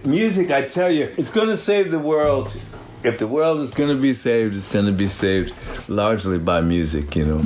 Music, I tell you, it's going to save the world. If the world is going to be saved, it's going to be saved largely by music, you know.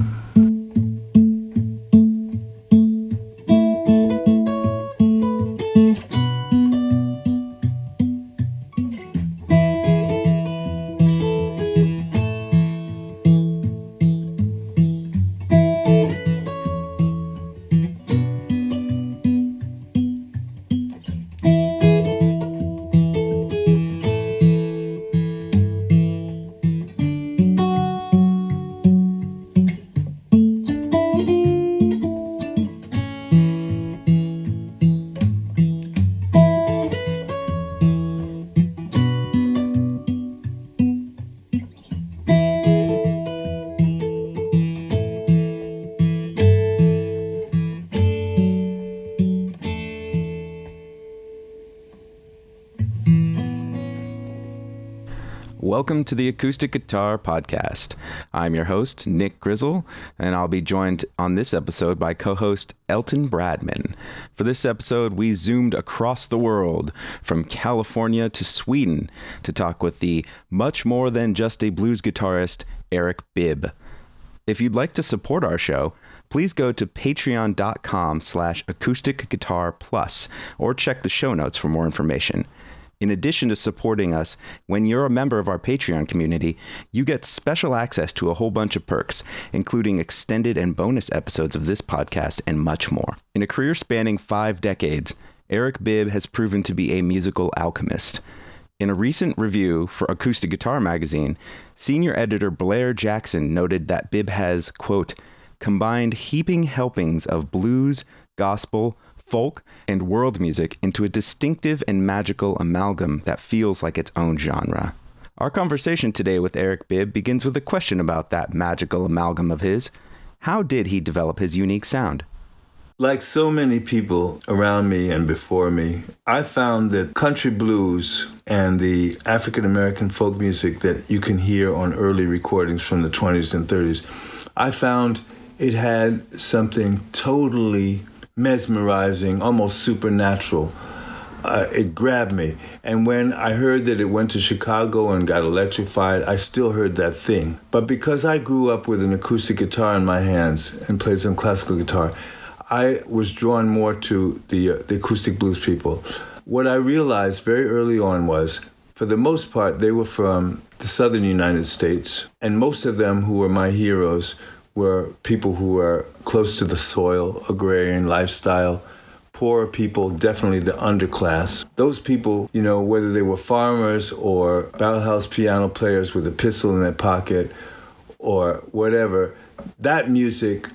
Welcome to the Acoustic Guitar Podcast. I'm your host, Nick Grizzle, and I'll be joined on this episode by co-host Elton Bradman. For this episode, we zoomed across the world, from California to Sweden, to talk with the much more than just a blues guitarist, Eric Bibb. If you'd like to support our show, please go to patreon.com/acousticguitarplus or check the show notes for more information. In addition to supporting us, when you're a member of our Patreon community, you get special access to a whole bunch of perks, including extended and bonus episodes of this podcast and much more. In a career spanning 5 decades, Eric Bibb has proven to be a musical alchemist. In a recent review for Acoustic Guitar magazine, senior editor Blair Jackson noted that Bibb has, quote, combined heaping helpings of blues, gospel, folk, and world music into a distinctive and magical amalgam that feels like its own genre. Our conversation today with Eric Bibb begins with a question about that magical amalgam of his. How did he develop his unique sound? Like so many people around me and before me, I found that country blues and the African-American folk music that you can hear on early recordings from the 20s and 30s, I found it had something totally mesmerizing, almost supernatural. It grabbed me. And when I heard that it went to Chicago and got electrified, I still heard that thing. But because I grew up with an acoustic guitar in my hands and played some classical guitar, I was drawn more to the acoustic blues people. What I realized very early on was, for the most part, they were from the southern United States, and most of them who were my heroes were people who were close to the soil, agrarian lifestyle, poor people, definitely the underclass. Those people, you know, whether they were farmers or barrelhouse piano players with a pistol in their pocket or whatever, that music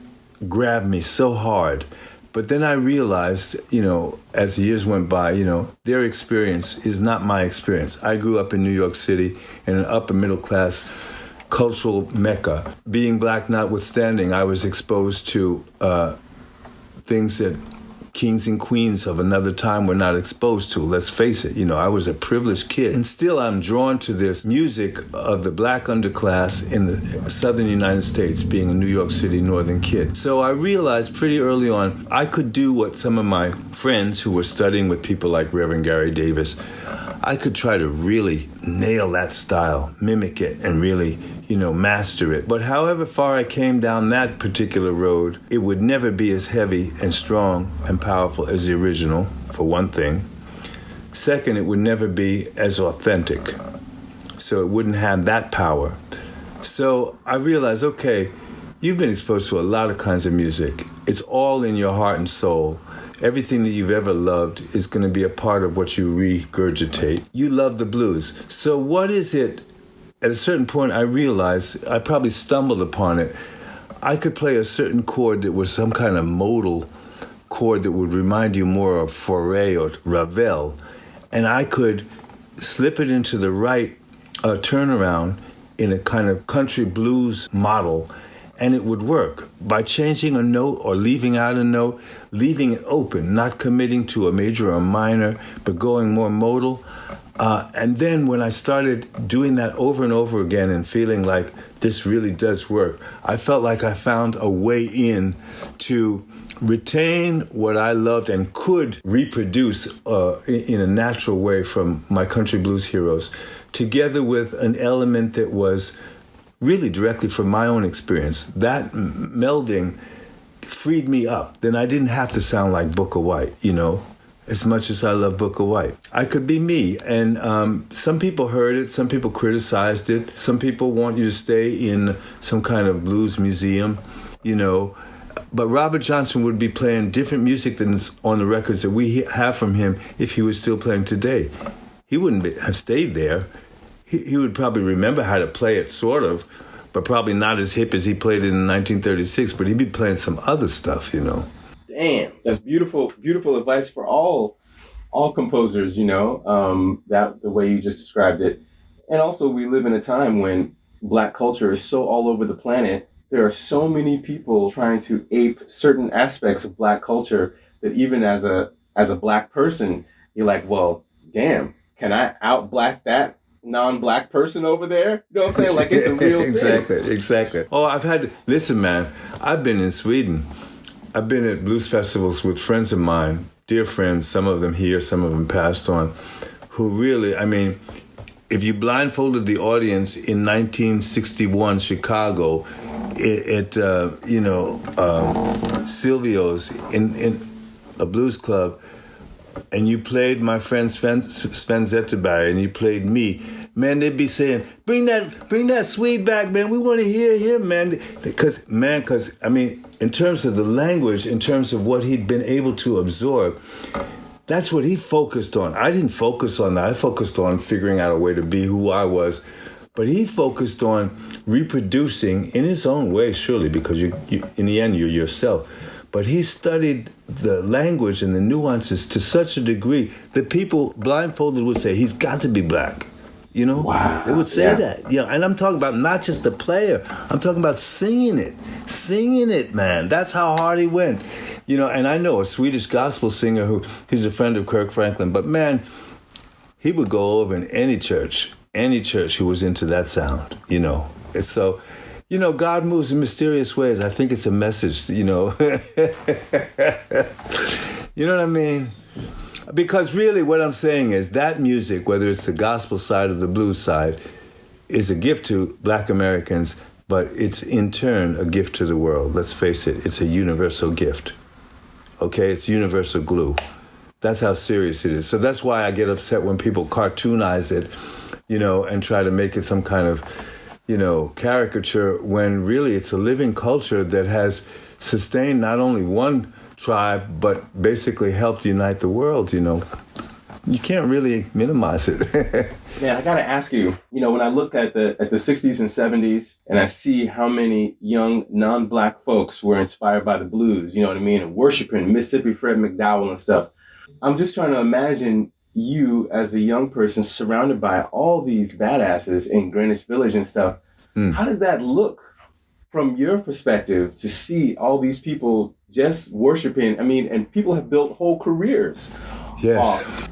grabbed me so hard. But then I realized, you know, as the years went by, you know, their experience is not my experience. I grew up in New York City in an upper middle class cultural mecca. Being black notwithstanding, I was exposed to things that kings and queens of another time were not exposed to. Let's face it, you know, I was a privileged kid. And still I'm drawn to this music of the black underclass in the southern United States, being a New York City northern kid. So I realized pretty early on I could do what some of my friends who were studying with people like Reverend Gary Davis, I could try to really nail that style, mimic it, and really, you know, master it. But however far I came down that particular road, it would never be as heavy and strong and powerful as the original, for one thing. Second, it would never be as authentic. So it wouldn't have that power. So I realized, okay, you've been exposed to a lot of kinds of music. It's all in your heart and soul. Everything that you've ever loved is going to be a part of what you regurgitate. You love the blues. So what is it? At a certain point, I realized, I probably stumbled upon it, I could play a certain chord that was some kind of modal chord that would remind you more of Fauré or Ravel, and I could slip it into the right turnaround in a kind of country blues model, and it would work by changing a note or leaving out a note, leaving it open, not committing to a major or a minor, but going more modal. And then when I started doing that over and over again and feeling like this really does work, I felt like I found a way in to retain what I loved and could reproduce in a natural way from my country blues heroes, together with an element that was really directly from my own experience. That melding freed me up. Then I didn't have to sound like Booker White, as much as I love Booker White. I could be me. And some people heard it, some people criticized it, some people want you to stay in some kind of blues museum, But Robert Johnson would be playing different music than on the records that we have from him if he was still playing today. He wouldn't have stayed there. He would probably remember how to play it, sort of, but probably not as hip as he played it in 1936, but he'd be playing some other stuff, Damn, that's beautiful, beautiful advice for all composers, that the way you just described it. And also, we live in a time when Black culture is so all over the planet. There are so many people trying to ape certain aspects of Black culture that even as a Black person, you're like, well, damn, can I out-Black that non-Black person over there? You know what I'm saying? Like, it's a real thing. Exactly. Oh, listen, man, I've been in Sweden. I've been at blues festivals with friends of mine, dear friends, some of them here, some of them passed on, who really, if you blindfolded the audience in 1961 Chicago at Silvio's in a blues club, and you played my friend Sven Zetterberg, and you played me, man, they'd be saying, bring that Swede back, man. We want to hear him, man. Because, in terms of the language, in terms of what he'd been able to absorb, that's what he focused on. I didn't focus on that. I focused on figuring out a way to be who I was. But he focused on reproducing in his own way, surely, because you in the end, you're yourself. But he studied the language and the nuances to such a degree that people blindfolded would say, he's got to be Black. Wow. They would say that. And I'm talking about not just the player. I'm talking about singing it, man. That's how hard he went. And I know a Swedish gospel singer he's a friend of Kirk Franklin, but man, he would go over in any church who was into that sound, And so, God moves in mysterious ways. I think it's a message, You know what I mean? Because really what I'm saying is that music, whether it's the gospel side or the blues side, is a gift to Black Americans, but it's in turn a gift to the world. Let's face it, it's a universal gift. Okay, it's universal glue. That's how serious it is. So that's why I get upset when people cartoonize it, and try to make it some kind of, caricature, when really it's a living culture that has sustained not only one tribe, but basically helped unite the world, You can't really minimize it. Man, I got to ask you, when I look at the 60s and 70s and I see how many young non-Black folks were inspired by the blues, and worshiping Mississippi Fred McDowell and stuff, I'm just trying to imagine you as a young person surrounded by all these badasses in Greenwich Village and stuff. How did that look from your perspective to see all these people just worshiping? And people have built whole careers off,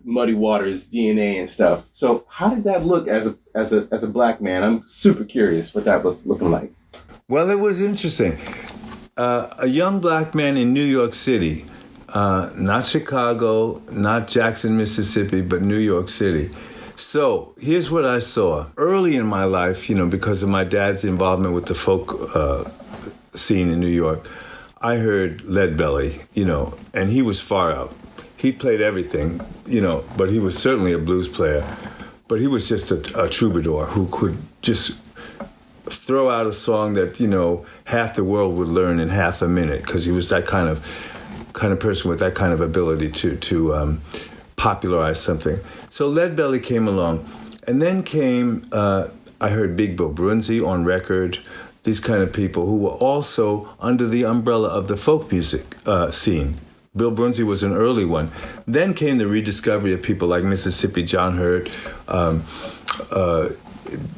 Muddy Waters, DNA and stuff. So how did that look as a Black man? I'm super curious what that was looking like. Well, it was interesting. A young Black man in New York City, not Chicago, not Jackson, Mississippi, but New York City. So here's what I saw. Early in my life, because of my dad's involvement with the folk scene in New York, I heard Leadbelly, and he was far out. He played everything, but he was certainly a blues player. But he was just a troubadour who could just throw out a song that, half the world would learn in half a minute, because he was that kind of person with that kind of ability to popularize something. So Leadbelly came along. And then came, I heard Big Bill Brunzi on record, these kind of people who were also under the umbrella of the folk music scene. Bill Brunzi was an early one. Then came the rediscovery of people like Mississippi John Hurt,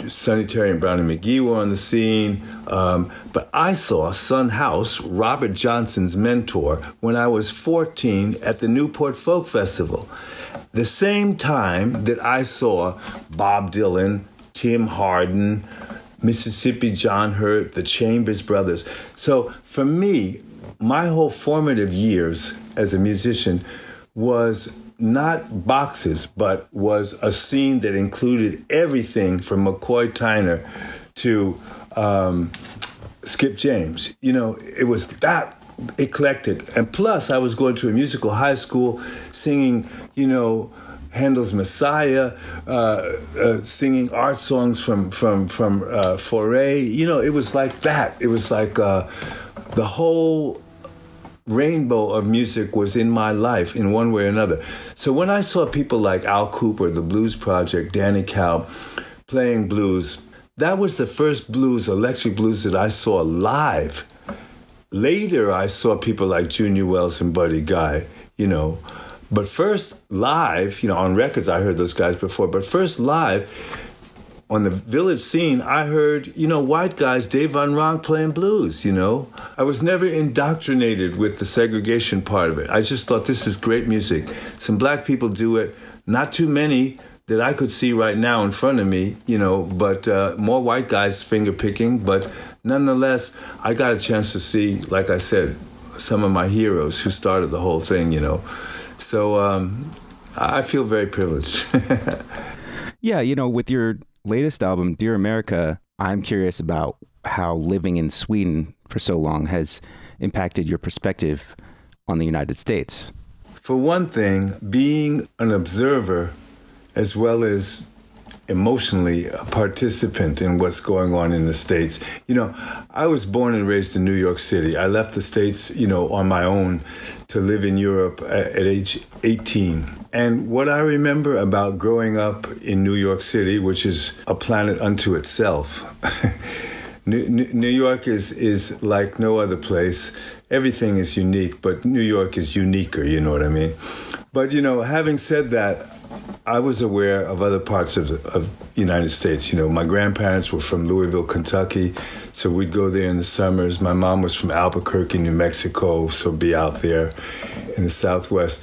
Sonny Terry and Brownie McGhee were on the scene. But I saw Son House, Robert Johnson's mentor, when I was 14 at the Newport Folk Festival. The same time that I saw Bob Dylan, Tim Hardin, Mississippi John Hurt, the Chambers Brothers. So for me, my whole formative years as a musician was not boxes, but was a scene that included everything from McCoy Tyner to Skip James. You know, it was that eclectic. And plus, I was going to a musical high school singing, you know, Handel's Messiah, singing art songs from Fauré. You know, it was like that. It was like the whole rainbow of music was in my life in one way or another. So when I saw people like Al Cooper, the Blues Project, Danny Cow, playing blues, that was the first blues, electric blues, that I saw live. Later, I saw people like Junior Wells and Buddy Guy, you know. But first live, you know, on records, I heard those guys before, but first live, on the village scene, I heard, you know, white guys, Dave Van Ronk playing blues, you know. I was never indoctrinated with the segregation part of it. I just thought, this is great music. Some black people do it, not too many that I could see right now in front of me, you know, but more white guys finger picking. But nonetheless, I got a chance to see, like I said, some of my heroes who started the whole thing, you know. So I feel very privileged. Yeah, you know, with your latest album, Dear America, I'm curious about how living in Sweden for so long has impacted your perspective on the United States. For one thing, being an observer as well as emotionally a participant in what's going on in the States. You know, I was born and raised in New York City. I left the States, you know, on my own to live in Europe at age 18. And what I remember about growing up in New York City, which is a planet unto itself, New York is like no other place. Everything is unique, but New York is uniquer, you know what I mean? But, you know, having said that, I was aware of other parts of the United States. You know, my grandparents were from Louisville, Kentucky, so we'd go there in the summers. My mom was from Albuquerque, New Mexico, so be out there in the Southwest.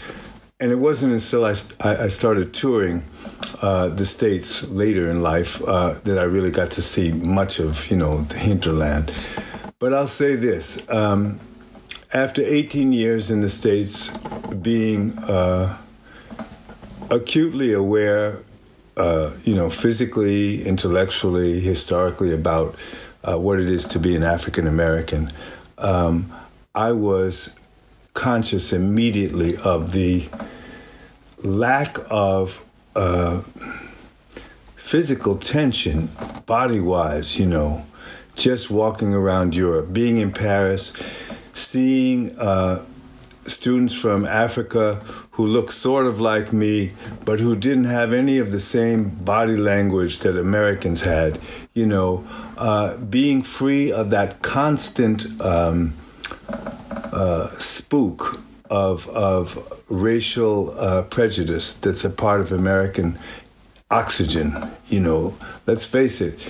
And it wasn't until I started touring the States later in life that I really got to see much of, you know, the hinterland. But I'll say this. After 18 years in the States, being acutely aware, you know, physically, intellectually, historically about what it is to be an African American, I was conscious immediately of the lack of physical tension, body-wise, you know, just walking around Europe, being in Paris, seeing students from Africa who looked sort of like me, but who didn't have any of the same body language that Americans had, you know, being free of that constant spook of racial prejudice that's a part of American oxygen, you know. Let's face it,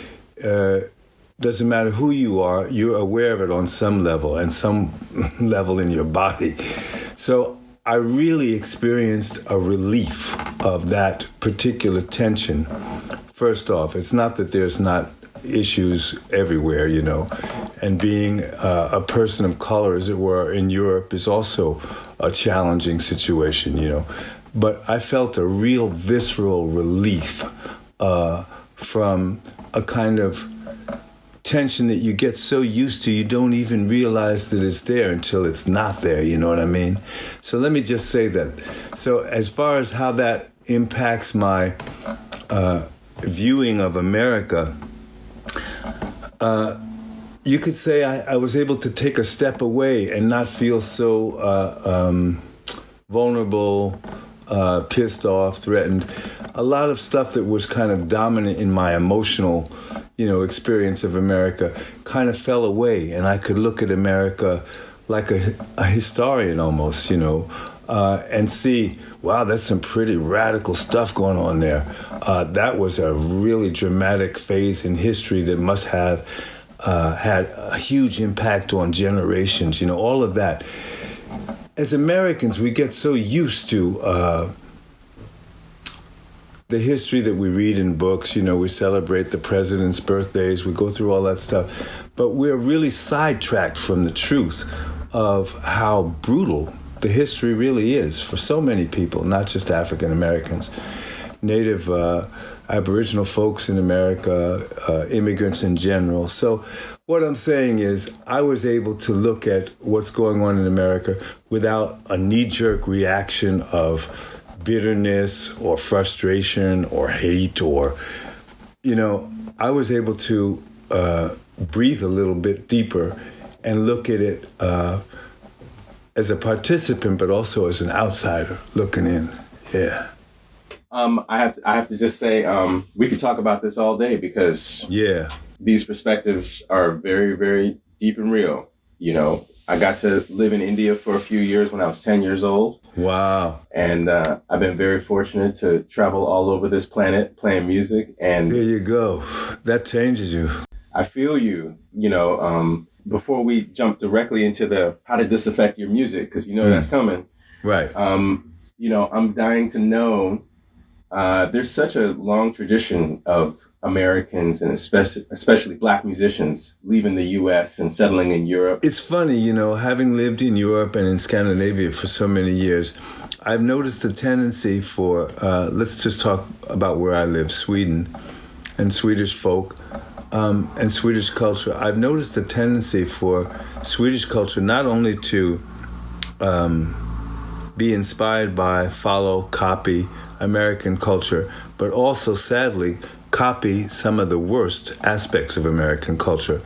doesn't matter who you are, you're aware of it on some level and some level in your body. So I really experienced a relief of that particular tension. First off, it's not that there's not issues everywhere, you know, and being a person of color, as it were, in Europe is also a challenging situation, you know. But I felt a real visceral relief from a kind of tension that you get so used to, you don't even realize that it's there until it's not there, you know what I mean? So let me just say that. So as far as how that impacts my viewing of America, you could say I was able to take a step away and not feel so vulnerable, pissed off, threatened. A lot of stuff that was kind of dominant in my emotional, you know, experience of America kind of fell away, and I could look at America like a historian almost, you know, and see, wow, that's some pretty radical stuff going on there. that was a really dramatic phase in history that must have had a huge impact on generations. You know, all of that. As Americans, we get so used to the history that we read in books. You know, we celebrate the president's birthdays, we go through all that stuff, but we're really sidetracked from the truth of how brutal the history really is for so many people, not just African Americans, Native Aboriginal folks in America, immigrants in general. So what I'm saying is I was able to look at what's going on in America without a knee-jerk reaction of bitterness or frustration or hate or, you know, I was able to breathe a little bit deeper and look at it as a participant, but also as an outsider looking in. Yeah. I have to just say, we could talk about this all day because these perspectives are very, very deep and real. You know, I got to live in India for a few years when I was 10 years old. Wow. And I've been very fortunate to travel all over this planet playing music. And there you go. That changes you. I feel you, you know, before we jump directly into the how did this affect your music, because you know that's coming. Right. You know, I'm dying to know, there's such a long tradition of Americans and especially Black musicians leaving the U.S. and settling in Europe. It's funny, you know, having lived in Europe and in Scandinavia for so many years, I've noticed a tendency for, let's just talk about where I live, Sweden, and Swedish folk and Swedish culture. I've noticed a tendency for Swedish culture not only to be inspired by, follow, copy American culture, but also, sadly, copy some of the worst aspects of American culture.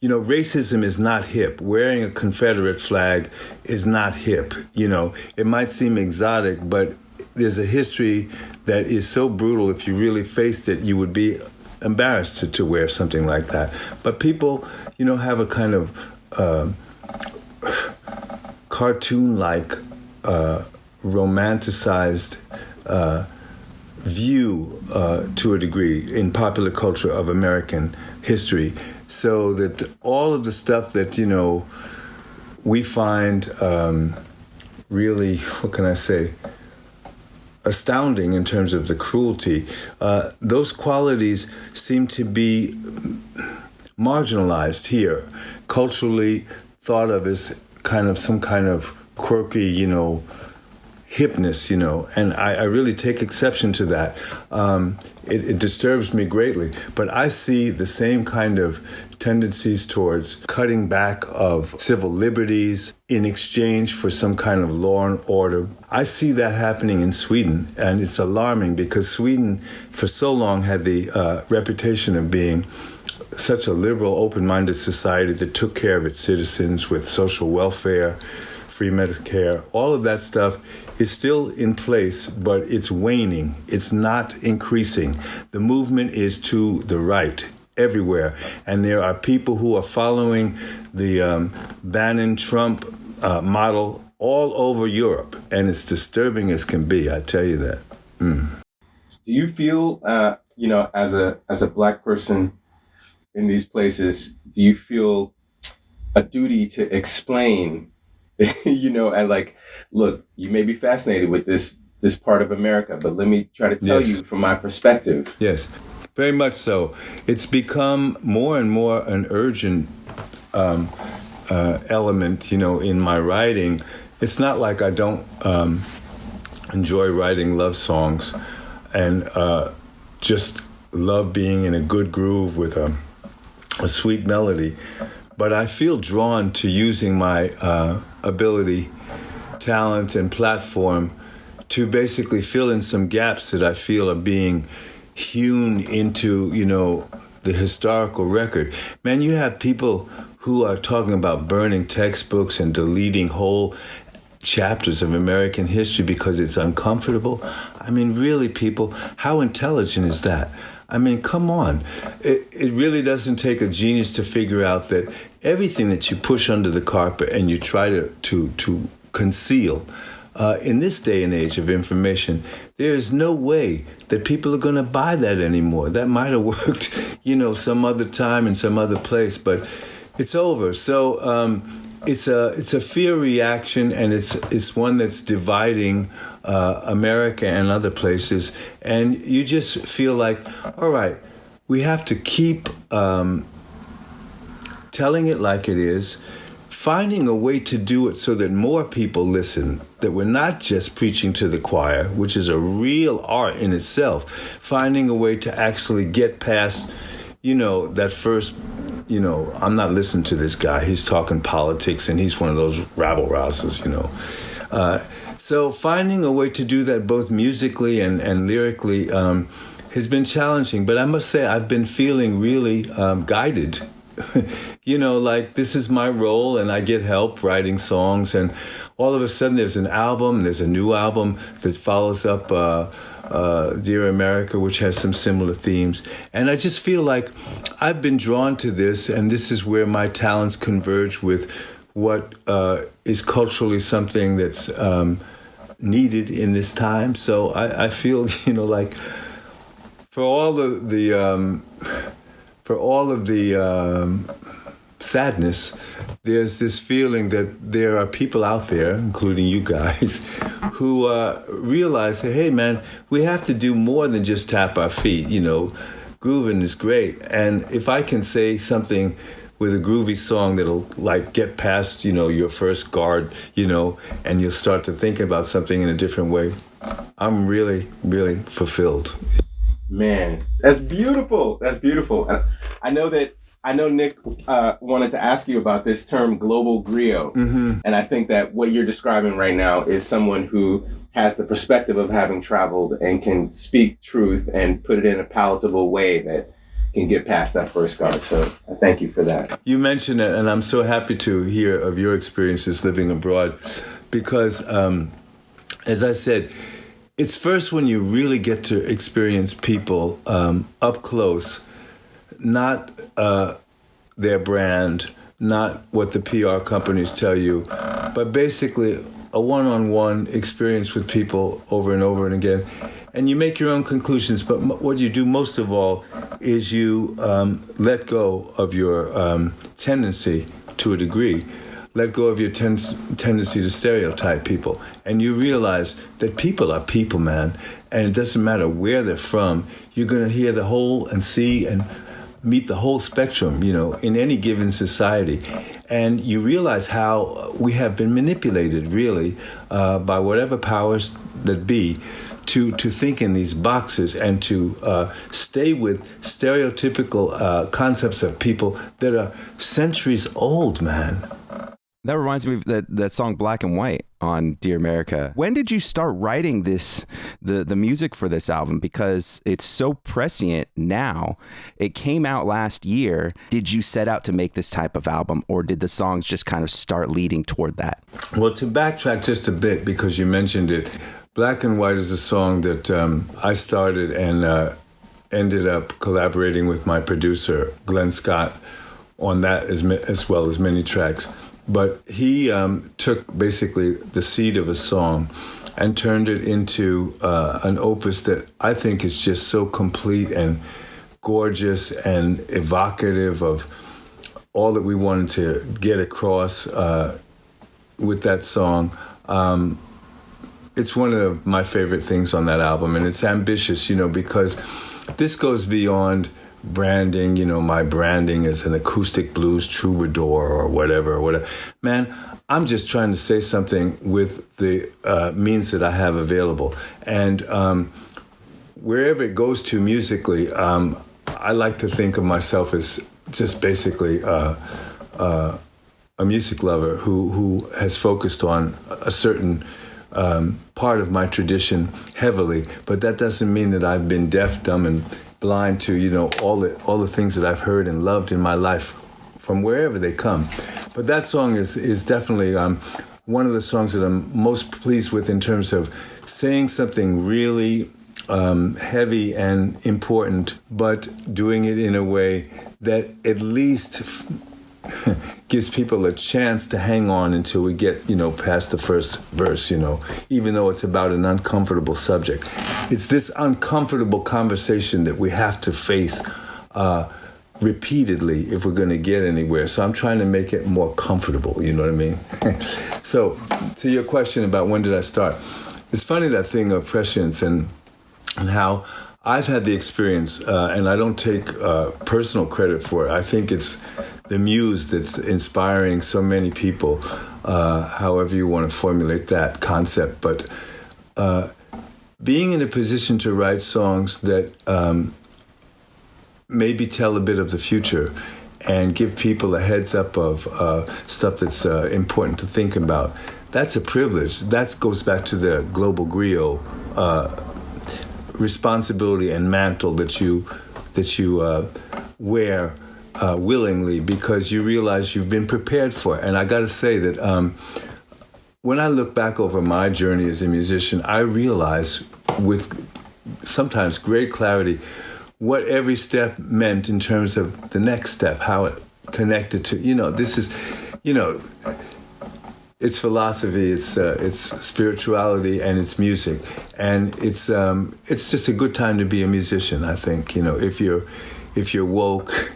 You know, racism is not hip. Wearing a Confederate flag is not hip. You know, it might seem exotic, but there's a history that is so brutal. If you really faced it, you would be embarrassed to wear something like that. But people, you know, have a kind of cartoon-like, romanticized view to a degree in popular culture of American history, so that all of the stuff that, you know, we find really, what can I say, astounding in terms of the cruelty, those qualities seem to be marginalized here, culturally thought of as kind of some kind of quirky, you know, hipness, you know, and I really take exception to that. It disturbs me greatly, but I see the same kind of tendencies towards cutting back of civil liberties in exchange for some kind of law and order. I see that happening in Sweden, and it's alarming because Sweden for so long had the reputation of being such a liberal, open-minded society that took care of its citizens with social welfare, free Medicare, all of that stuff is still in place, but it's waning. It's not increasing. The movement is to the right everywhere. And there are people who are following the Bannon-Trump model all over Europe. And it's disturbing as can be, I tell you that. Mm. Do you feel, you know, as a Black person in these places, do you feel a duty to explain, you know, and like, look, you may be fascinated with this part of America, but let me try to tell you from my perspective. Yes, very much so. It's become more and more an urgent element, you know, in my writing. It's not like I don't enjoy writing love songs and just love being in a good groove with a sweet melody. But I feel drawn to using my ability, talent, and platform to basically fill in some gaps that I feel are being hewn into, you know, the historical record. Man, you have people who are talking about burning textbooks and deleting whole chapters of American history because it's uncomfortable. I mean, really, people, how intelligent is that? I mean, come on. It really doesn't take a genius to figure out that everything that you push under the carpet and you try to conceal in this day and age of information, there is no way that people are going to buy that anymore. That might have worked, some other time in some other place, but it's over. So it's a fear reaction, and it's one that's dividing America and other places. And you just feel like, all right, we have to keep telling it like it is, finding a way to do it so that more people listen, that we're not just preaching to the choir, which is a real art in itself, finding a way to actually get past, that first, I'm not listening to this guy, he's talking politics and he's one of those rabble-rousers, So finding a way to do that both musically and lyrically has been challenging, but I must say I've been feeling really guided. Like this is my role and I get help writing songs, and all of a sudden there's a new album that follows up Dear America, which has some similar themes. And I just feel like I've been drawn to this, and this is where my talents converge with what is culturally something that's needed in this time. So I feel, like for all of the sadness, there's this feeling that there are people out there, including you guys, who realize, hey, man, we have to do more than just tap our feet. Grooving is great. And if I can say something with a groovy song that'll get past, your first guard, and you'll start to think about something in a different way, I'm really, really fulfilled. Man, that's beautiful. That's beautiful. I know Nick wanted to ask you about this term global griot. Mm-hmm. And I think that what you're describing right now is someone who has the perspective of having traveled and can speak truth and put it in a palatable way that can get past that first guard. So I thank you for that. You mentioned it, and I'm so happy to hear of your experiences living abroad because, as I said, it's first when you really get to experience people up close, not their brand, not what the PR companies tell you, but basically a one-on-one experience with people over and over and again. And you make your own conclusions, but what you do most of all is you let go of your tendency to a degree. Let go of your tendency to stereotype people. And you realize that people are people, man. And it doesn't matter where they're from. You're going to hear the whole and see and meet the whole spectrum, in any given society. And you realize how we have been manipulated, really, by whatever powers that be, to think in these boxes and to stay with stereotypical concepts of people that are centuries old, man. That reminds me of that song Black and White on Dear America. When did you start writing the music for this album? Because it's so prescient now. It came out last year. Did you set out to make this type of album, or did the songs just kind of start leading toward that? Well, to backtrack just a bit, because you mentioned it, Black and White is a song that I started and ended up collaborating with my producer, Glenn Scott, on that as well as many tracks. But he took basically the seed of a song and turned it into an opus that I think is just so complete and gorgeous and evocative of all that we wanted to get across with that song. It's one of my favorite things on that album, and it's ambitious, because this goes beyond branding, my branding as an acoustic blues troubadour or whatever. Man, I'm just trying to say something with the means that I have available. And wherever it goes to musically, I like to think of myself as just basically a music lover who has focused on a certain part of my tradition heavily. But that doesn't mean that I've been deaf, dumb, and blind to all the things that I've heard and loved in my life from wherever they come. But that song is definitely one of the songs that I'm most pleased with in terms of saying something really heavy and important, but doing it in a way that at least gives people a chance to hang on until we get, past the first verse, even though it's about an uncomfortable subject. It's this uncomfortable conversation that we have to face repeatedly if we're going to get anywhere. So I'm trying to make it more comfortable, you know what I mean? So to your question about when did I start, it's funny, that thing of prescience and how I've had the experience, and I don't take personal credit for it. I think it's the muse that's inspiring so many people, however you want to formulate that concept. But being in a position to write songs that maybe tell a bit of the future and give people a heads up of stuff that's important to think about, that's a privilege. That goes back to the global griot responsibility and mantle that you wear willingly, because you realize you've been prepared for it. And I got to say that when I look back over my journey as a musician, I realize with sometimes great clarity what every step meant in terms of the next step, how it connected to, this is, it's philosophy, it's spirituality, and it's music, and it's just a good time to be a musician. I think if you're woke,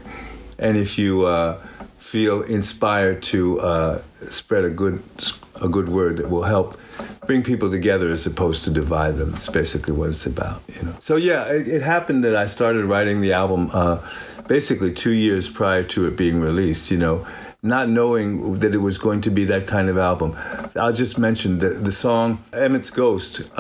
and if you feel inspired to spread a good word that will help bring people together as opposed to divide them. It's basically what it's about. So yeah, it happened that I started writing the album basically 2 years prior to it being released. Not knowing that it was going to be that kind of album. I'll just mention the song Emmett's Ghost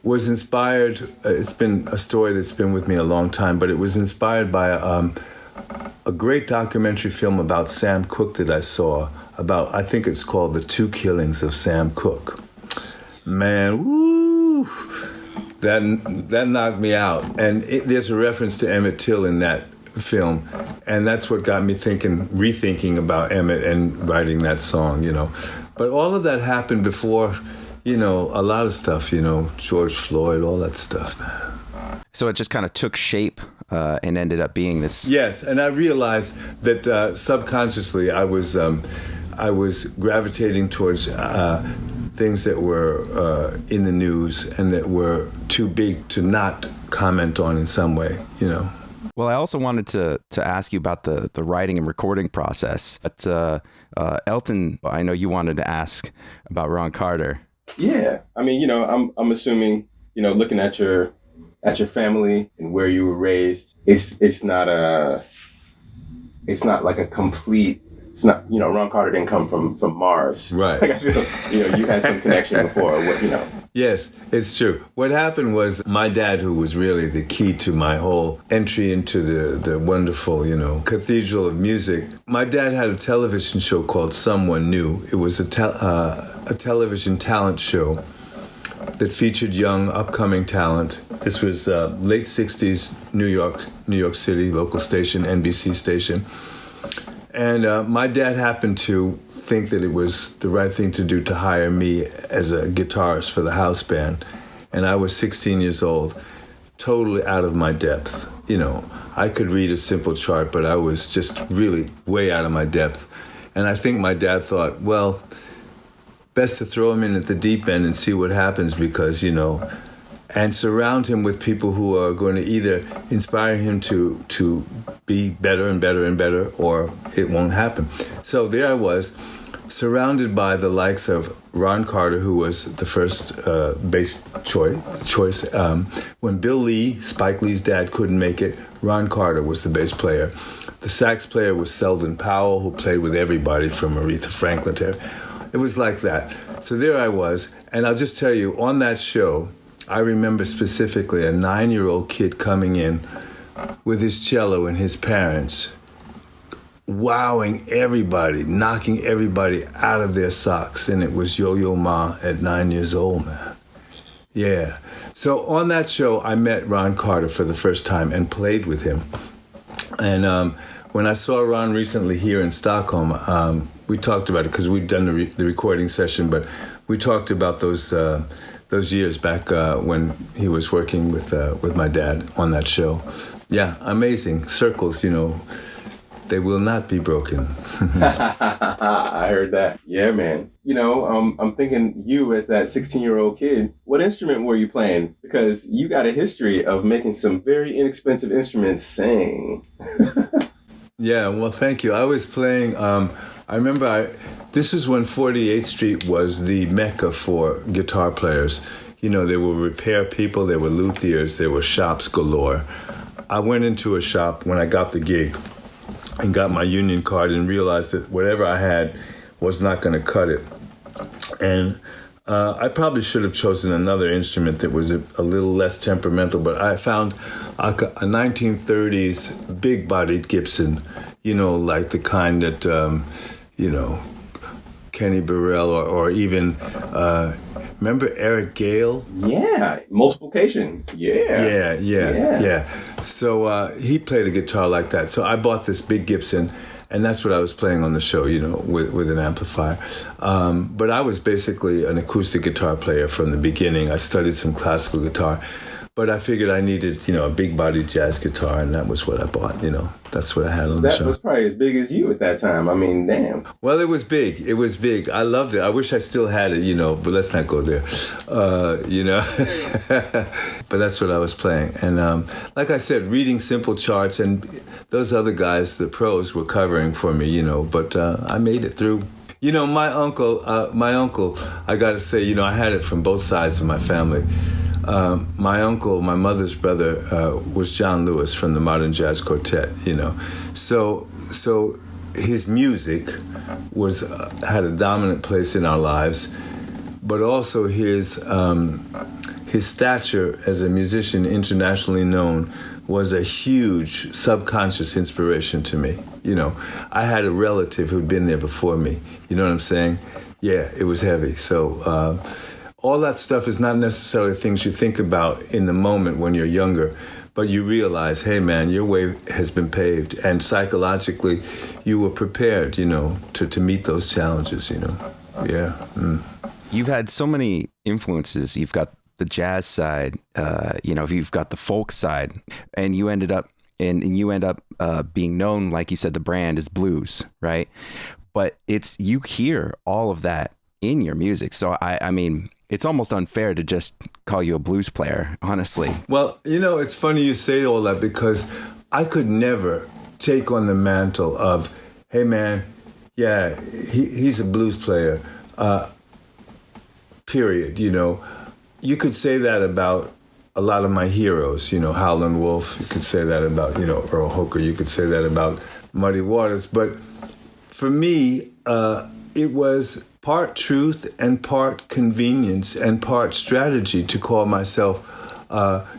was inspired, it's been a story that's been with me a long time, but it was inspired by a great documentary film about Sam Cooke that I saw, about, I think it's called The Two Killings of Sam Cooke. Man, woo! That knocked me out. And there's a reference to Emmett Till in that film, and that's what got me rethinking about Emmett and writing that song, But all of that happened before, a lot of stuff, George Floyd, all that stuff, man. So it just kind of took shape and ended up being this. Yes, and I realized that subconsciously I was gravitating towards things that were in the news and that were too big to not comment on in some way, Well, I also wanted to ask you about the writing and recording process. But Elton, I know you wanted to ask about Ron Carter. Yeah, I mean, I'm assuming, looking at your family and where you were raised, it's not like a complete. It's not, Ron Carter didn't come from Mars. Right. Like I feel, you had some connection before. Yes, it's true. What happened was my dad, who was really the key to my whole entry into the wonderful, cathedral of music. My dad had a television show called Someone New. It was a television talent show that featured young, upcoming talent. This was late 60s, New York City, local station, NBC station. And my dad happened to think that it was the right thing to do to hire me as a guitarist for the house band. And I was 16 years old, totally out of my depth. I could read a simple chart, but I was just really way out of my depth. And I think my dad thought, well, best to throw him in at the deep end and see what happens, because, and surround him with people who are going to either inspire him to be better and better and better, or it won't happen. So there I was, surrounded by the likes of Ron Carter, who was the first bass choice. When Bill Lee, Spike Lee's dad, couldn't make it, Ron Carter was the bass player. The sax player was Selden Powell, who played with everybody from Aretha Franklin to... It was like that. So there I was, and I'll just tell you, on that show, I remember specifically a 9-year-old kid coming in with his cello and his parents, wowing everybody, knocking everybody out of their socks. And it was Yo-Yo Ma at 9 years old, man. Yeah. So on that show, I met Ron Carter for the first time and played with him. And when I saw Ron recently here in Stockholm, we talked about it because we'd done the recording session, but we talked about those years back when he was working with my dad on that show. Yeah, amazing. Circles, they will not be broken. I heard that. Yeah, man. I'm thinking you as that 16-year-old kid, what instrument were you playing? Because you got a history of making some very inexpensive instruments sing. Yeah, well, thank you. I was playing, I remember this is when 48th Street was the mecca for guitar players. There were repair people, there were luthiers, there were shops galore. I went into a shop when I got the gig and got my union card and realized that whatever I had was not going to cut it. And I probably should have chosen another instrument that was a little less temperamental, but I found a 1930s big-bodied Gibson, like the kind that, Kenny Burrell or even, remember Eric Gale? Yeah, multiplication. Yeah. So he played a guitar like that. So I bought this big Gibson, and that's what I was playing on the show, with an amplifier. But I was basically an acoustic guitar player from the beginning. I studied some classical guitar, but I figured I needed, a big-bodied jazz guitar, and that was what I bought, That's what I had on the show. That was probably as big as you at that time. I mean, damn. Well, it was big. It was big. I loved it. I wish I still had it, but let's not go there, But that's what I was playing. And like I said, reading simple charts, and those other guys, the pros, were covering for me, but I made it through. My uncle, I got to say, I had it from both sides of my family. My uncle, my mother's brother, was John Lewis from the Modern Jazz Quartet, So his music had a dominant place in our lives, but also his stature as a musician internationally known was a huge subconscious inspiration to me. I had a relative who'd been there before me. You know what I'm saying? Yeah, it was heavy. So all that stuff is not necessarily things you think about in the moment when you're younger, but you realize, hey, man, your way has been paved. And psychologically, you were prepared, to meet those challenges, Yeah. Mm. You've had so many influences. You've got the jazz side, you've got the folk side, and you end up being known, like you said, the brand is blues, right? But you hear all of that in your music. So I mean, it's almost unfair to just call you a blues player, honestly. Well, it's funny you say all that, because I could never take on the mantle of, hey man, yeah, he's a blues player, period. You could say that about a lot of my heroes, Howlin' Wolf. You could say that about, Earl Hooker. You could say that about Muddy Waters. But for me, it was part truth and part convenience and part strategy to call myself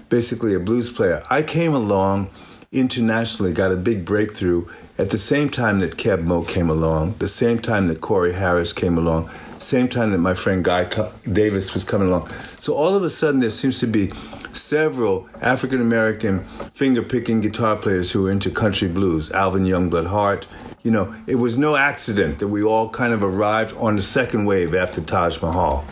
basically a blues player. I came along internationally, got a big breakthrough at the same time that Keb Mo came along, the same time that Corey Harris came along, same time that my friend Guy Davis was coming along. So all of a sudden there seems to be several African-American finger-picking guitar players who were into country blues, Alvin Youngblood Hart. It was no accident that we all kind of arrived on the second wave after Taj Mahal.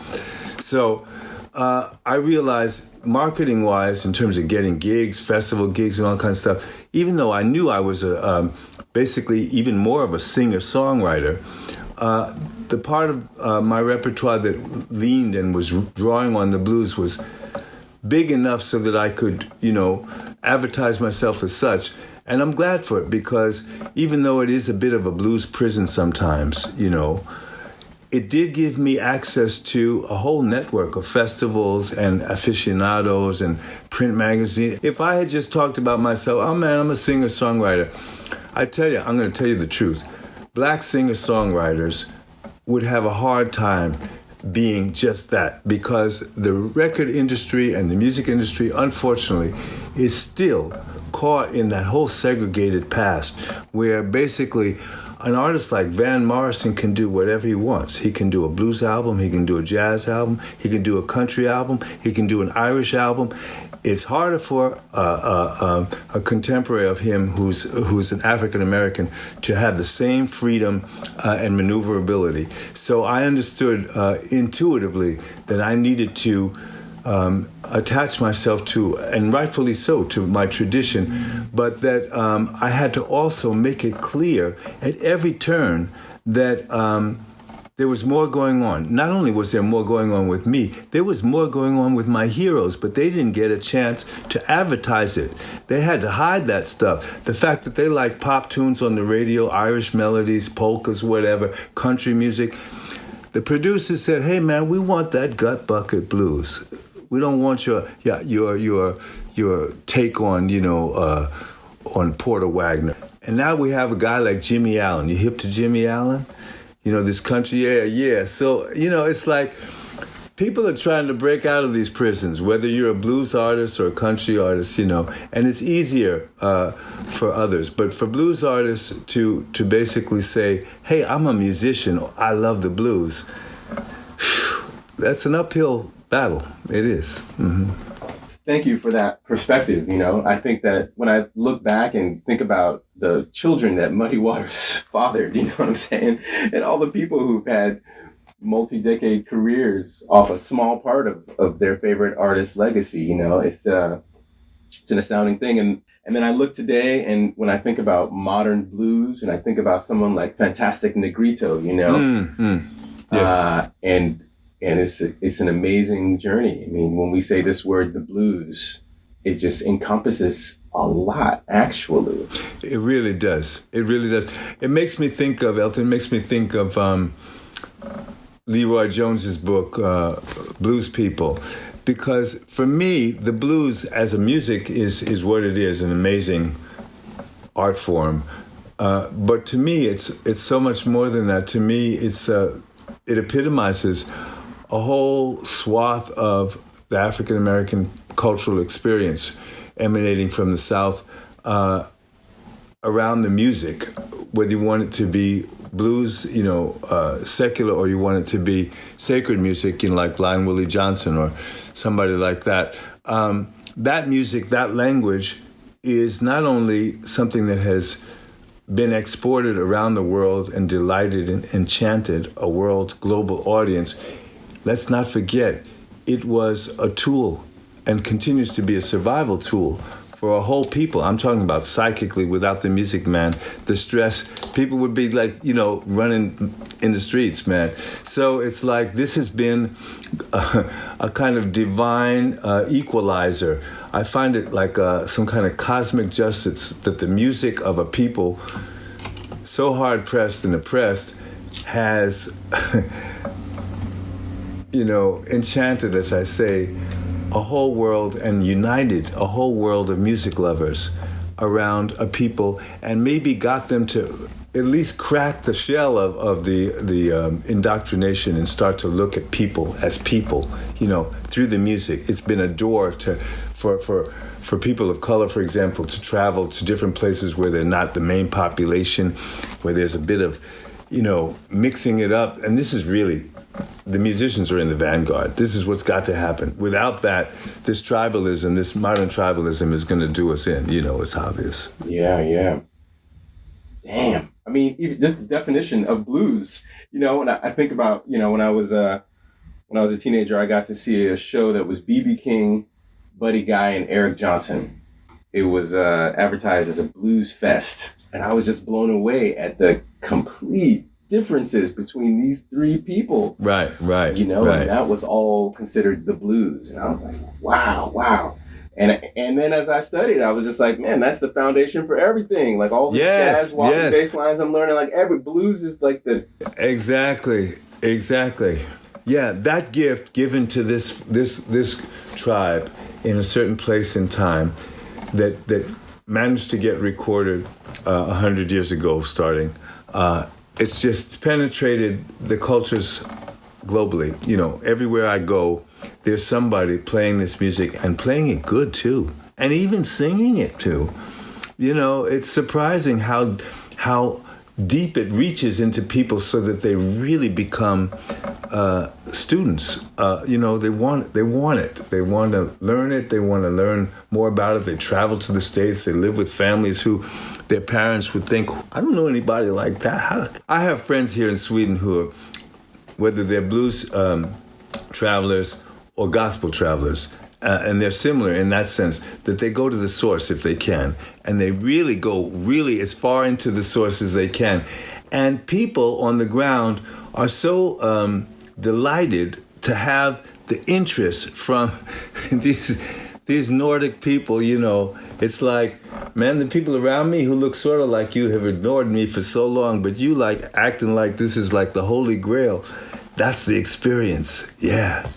So I realized marketing-wise, in terms of getting gigs, festival gigs and all kinds of stuff, even though I knew I was basically even more of a singer-songwriter, the part of my repertoire that leaned and was drawing on the blues was big enough so that I could, advertise myself as such. And I'm glad for it, because even though it is a bit of a blues prison sometimes, it did give me access to a whole network of festivals and aficionados and print magazines. If I had just talked about myself, oh man, I'm a singer-songwriter, I tell you, I'm going to tell you the truth. Black singer-songwriters would have a hard time being just that, because the record industry and the music industry, unfortunately, is still caught in that whole segregated past where basically an artist like Van Morrison can do whatever he wants. He can do a blues album, he can do a jazz album, he can do a country album, he can do an Irish album. It's harder for a contemporary of him who's an African American to have the same freedom and maneuverability. So I understood intuitively that I needed to attach myself to, and rightfully so, to my tradition, but that I had to also make it clear at every turn that there was more going on. Not only was there more going on with me, there was more going on with my heroes, but they didn't get a chance to advertise it. They had to hide that stuff. The fact that they like pop tunes on the radio, Irish melodies, polkas, whatever, country music. The producers said, "Hey man, we want that gut bucket blues. We don't want your take on, on Porter Wagner." And now we have a guy like Jimmy Allen. You hip to Jimmy Allen? This country, yeah. So, it's like people are trying to break out of these prisons, whether you're a blues artist or a country artist, and it's easier for others. But for blues artists to basically say, hey, I'm a musician, I love the blues, that's an uphill battle. It is. Mm-hmm. Thank you for that perspective. I think that when I look back and think about the children that Muddy Waters fathered, you know what I'm saying? And all the people who've had multi-decade careers off a small part of their favorite artist's legacy, it's an astounding thing. And then I look today, and when I think about modern blues, and I think about someone like Fantastic Negrito, Yes. And it's an amazing journey. I mean, when we say this word, the blues, it just encompasses a lot, actually. It really does. It really does. It makes me think of, Elton, Leroy Jones's book, Blues People. Because for me, the blues as a music is what it is, an amazing art form. But to me, it's so much more than that. To me, it epitomizes a whole swath of the African American cultural experience emanating from the South around the music, whether you want it to be blues, secular, or you want it to be sacred music, like Blind Willie Johnson or somebody like that. That music, that language is not only something that has been exported around the world and delighted and enchanted a world global audience. Let's not forget, it was a tool and continues to be a survival tool for a whole people. I'm talking about psychically. Without the music, man, the stress, people would be like, running in the streets, man. So it's like this has been a kind of divine equalizer. I find it like some kind of cosmic justice that the music of a people so hard-pressed and oppressed has enchanted, as I say, a whole world and united a whole world of music lovers around a people, and maybe got them to at least crack the shell of the indoctrination and start to look at people as people, through the music. It's been a door for people of color, for example, to travel to different places where they're not the main population, where there's a bit of, mixing it up. And this is really, the musicians are in the vanguard. This is what's got to happen. Without that, this tribalism, this modern tribalism is going to do us in. It's obvious. Yeah. Damn. I mean, even just the definition of blues, when I think about, when I was a teenager, I got to see a show that was B.B. King, Buddy Guy, and Eric Johnson. It was advertised as a blues fest. And I was just blown away at the complete differences between these three people. Right. Right. And that was all considered the blues. And I was like, wow. And then as I studied, I was just like, man, that's the foundation for everything. Like all the jazz, walking bass lines I'm learning, like every blues is like the... Exactly. Yeah, that gift given to this tribe in a certain place in time that managed to get recorded 100 years ago starting, it's just penetrated the cultures globally. Everywhere I go, there's somebody playing this music and playing it good too, and even singing it too. It's surprising how deep it reaches into people, so that they really become students. They want it. They want to learn it. They want to learn more about it. They travel to the States. They live with families who their parents would think, I don't know anybody like that. I have friends here in Sweden who are, whether they're blues travelers or gospel travelers. And they're similar in that sense, that they go to the source if they can. And they really go as far into the source as they can. And people on the ground are so delighted to have the interest from these Nordic people, you know. It's like, man, the people around me who look sort of like you have ignored me for so long, but you like acting like this is like the Holy Grail. That's the experience. Yeah.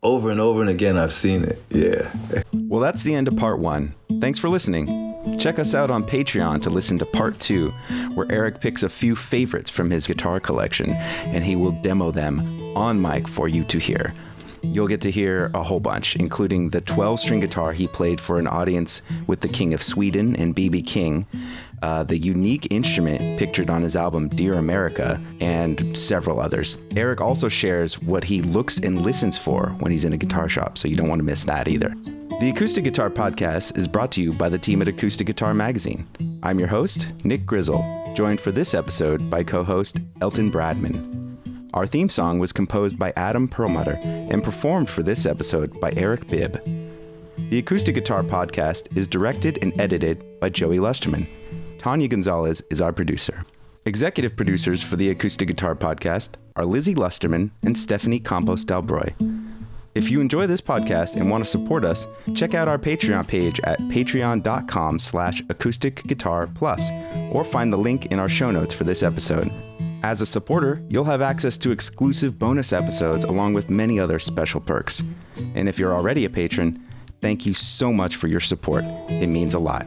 Over and over and again, I've seen it. Yeah. Well, that's the end of part 1. Thanks for listening. Check us out on Patreon to listen to part 2, where Eric picks a few favorites from his guitar collection, and he will demo them on mic for you to hear. You'll get to hear a whole bunch, including the 12-string guitar he played for an audience with the King of Sweden and B.B. King, the unique instrument pictured on his album Dear America, and several others. Eric also shares what he looks and listens for when he's in a guitar shop, so you don't want to miss that either. The Acoustic Guitar Podcast is brought to you by the team at Acoustic Guitar Magazine. I'm your host, Nick Grizzle, joined for this episode by co-host Elton Bradman. Our theme song was composed by Adam Perlmutter and performed for this episode by Eric Bibb. The Acoustic Guitar Podcast is directed and edited by Joey Lusterman. Tanya Gonzalez is our producer. Executive producers for the Acoustic Guitar Podcast are Lizzie Lusterman and Stephanie Campos-Delbroy. If you enjoy this podcast and want to support us, check out our Patreon page at patreon.com/acousticguitarplus or find the link in our show notes for this episode. As a supporter, you'll have access to exclusive bonus episodes along with many other special perks. And if you're already a patron, thank you so much for your support. It means a lot.